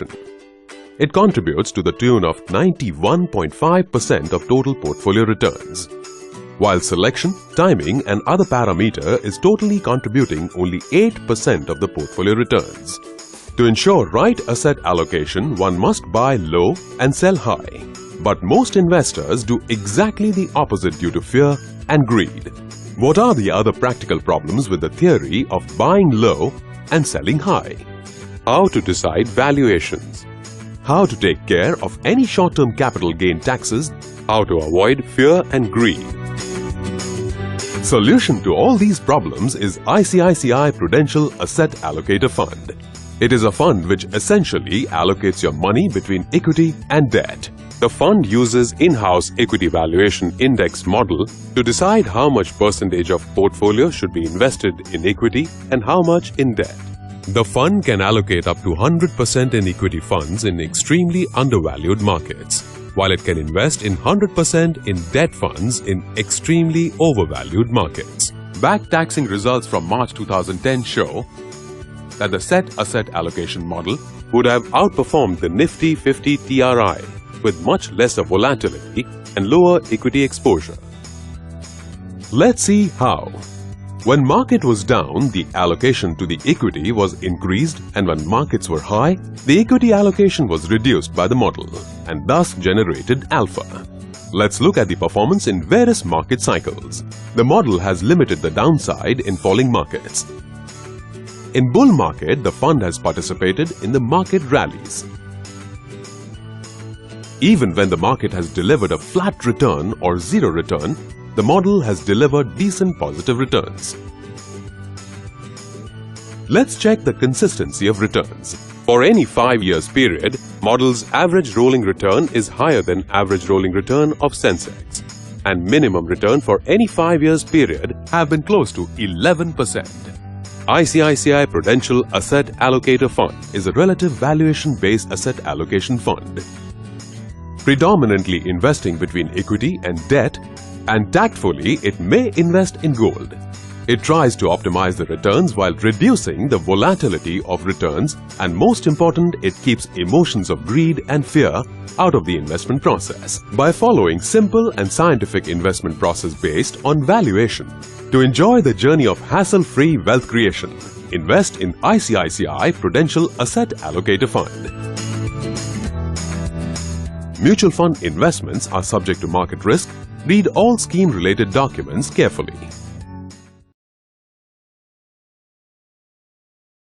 allocation. It contributes to the tune of 91.5% of total portfolio returns, while selection, timing and other parameter is totally contributing only 8% of the portfolio returns. To ensure right asset allocation, one must buy low and sell high. But most investors do exactly the opposite due to fear and greed. What are the other practical problems with the theory of buying low and selling high? How to decide valuations? How to take care of any short-term capital gain taxes? How to avoid fear and greed? Solution to all these problems is ICICI Prudential Asset Allocator Fund. It is a fund which essentially allocates your money between equity and debt. The fund uses in-house equity valuation index model to decide how much percentage of portfolio should be invested in equity and how much in debt. The fund can allocate up to 100% in equity funds in extremely undervalued markets, while it can invest in 100% in debt funds in extremely overvalued markets. Back taxing results from March 2010 show that the set asset allocation model would have outperformed the Nifty 50 TRI with much lesser volatility and lower equity exposure. Let's see how. When market was down, the allocation to the equity was increased, and when markets were high, the equity allocation was reduced by the model and thus generated alpha. Let's look at the performance in various market cycles. The model has limited the downside in falling markets. In bull market, the fund has participated in the market rallies. Even when the market has delivered a flat return or zero return, the model has delivered decent positive returns. Let's check the consistency of returns. For any 5 years period, model's average rolling return is higher than average rolling return of Sensex, and minimum return for any 5 years period have been close to 11%. ICICI Prudential Asset Allocator Fund is a relative valuation-based asset allocation fund, predominantly investing between equity and debt, and tactfully it may invest in gold. It tries to optimize the returns while reducing the volatility of returns, and most important, it keeps emotions of greed and fear out of the investment process by following simple and scientific investment process based on valuation. To enjoy the journey of hassle-free wealth creation, invest in ICICI Prudential Asset Allocator Fund. Mutual fund investments are subject to market risk. Read all scheme-related documents carefully.